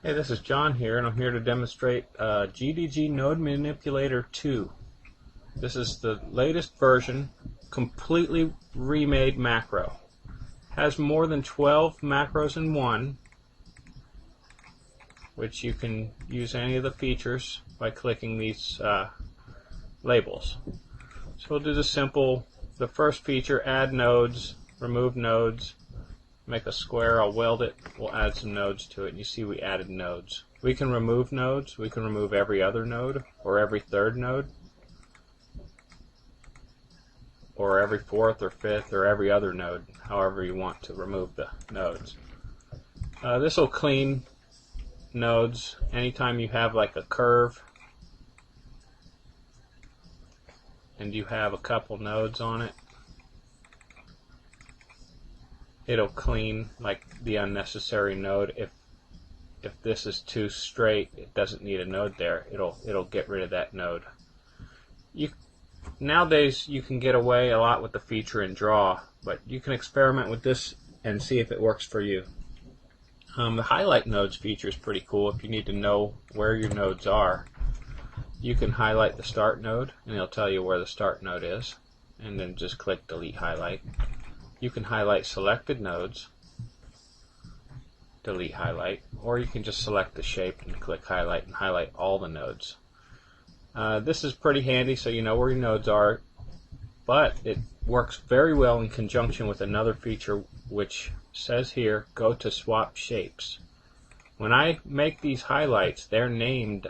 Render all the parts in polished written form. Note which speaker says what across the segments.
Speaker 1: Hey, this is John here, and I'm here to demonstrate GDG Node Manipulator 2. This is the latest version, completely remade macro. Has more than 12 macros in one, which you can use any of the features by clicking these labels. So we'll do the first feature, add nodes, remove nodes. Make a square, I'll weld it, we'll add some nodes to it, and you see we added nodes. We can remove nodes, we can remove every other node, or every third node, or every fourth or fifth, or every other node, however you want to remove the nodes. This will clean nodes anytime you have like a curve and you have a couple nodes on it. It'll clean like the unnecessary node. If this is too straight, it doesn't need a node there. It'll get rid of that node. Nowadays you can get away a lot with the feature in Draw, but you can experiment with this and see if it works for you. The highlight nodes feature is pretty cool. If you need to know where your nodes are, you can highlight the start node and it'll tell you where the start node is, and then just click delete highlight. You can highlight selected nodes, delete highlight, or you can just select the shape and click highlight and highlight all the nodes. This is pretty handy so you know where your nodes are, but it works very well in conjunction with another feature which says here, go to swap shapes. When I make these highlights, they're named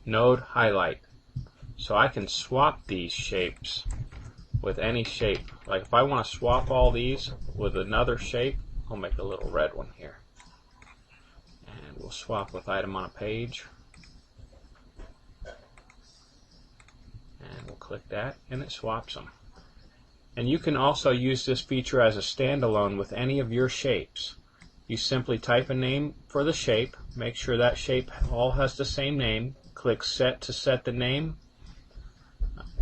Speaker 1: node highlight, so I can swap these shapes with any shape. Like if I want to swap all these with another shape, I'll make a little red one here. And we'll swap with item on a page. And we'll click that and it swaps them. And you can also use this feature as a standalone with any of your shapes. You simply type a name for the shape, make sure that shape all has the same name, click set to set the name,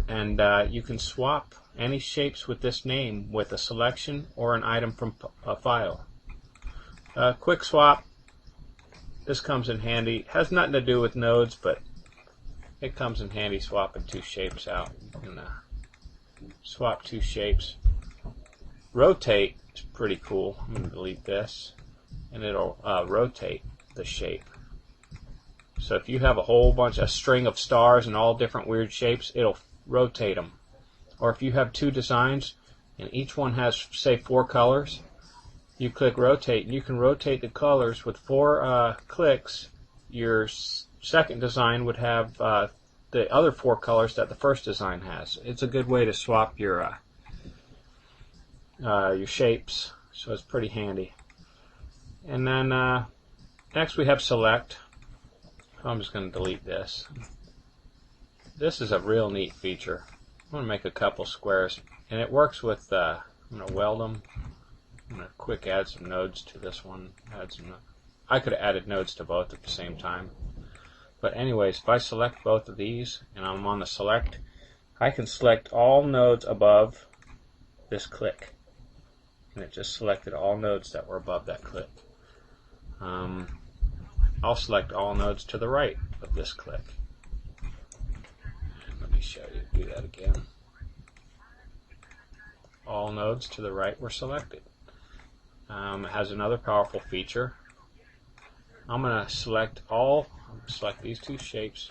Speaker 1: and you can swap any shapes with this name with a selection or an item from a file. Quick swap, this comes in handy. Has nothing to do with nodes, but it comes in handy swapping two shapes out. You can swap two shapes. Rotate is pretty cool. I'm going to delete this, and it'll rotate the shape. So if you have a string of stars and all different weird shapes, it'll rotate them. Or if you have two designs and each one has, say, 4 colors, you click rotate and you can rotate the colors with 4 clicks. Your second design would have the other 4 colors that the first design has. It's a good way to swap your shapes, so it's pretty handy. And then next we have select. I'm just going to delete this. This is a real neat feature. I'm going to make a couple squares, and it works with, I'm going to weld them. I'm going to quick add some nodes to this one. I could have added nodes to both at the same time. But anyways, if I select both of these, and I'm on the select, I can select all nodes above this click. And it just selected all nodes that were above that click. I'll select all nodes to the right of this click. Let me show you, do that again. All nodes to the right were selected. It has another powerful feature. I'm going to select these two shapes,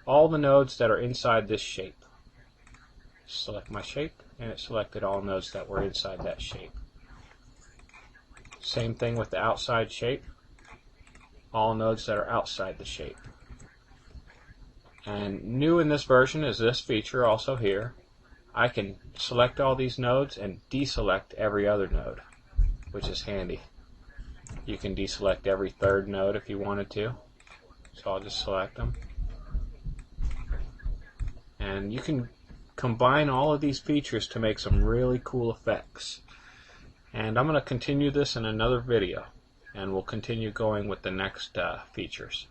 Speaker 1: all the nodes that are inside this shape. Select my shape, and it selected all nodes that were inside that shape. Same thing with the outside shape, all nodes that are outside the shape. And new in this version is this feature also here. I can select all these nodes and deselect every other node, which is handy. You can deselect every third node if you wanted to. So I'll just select them. And you can combine all of these features to make some really cool effects. And I'm going to continue this in another video, and we'll continue going with the next features.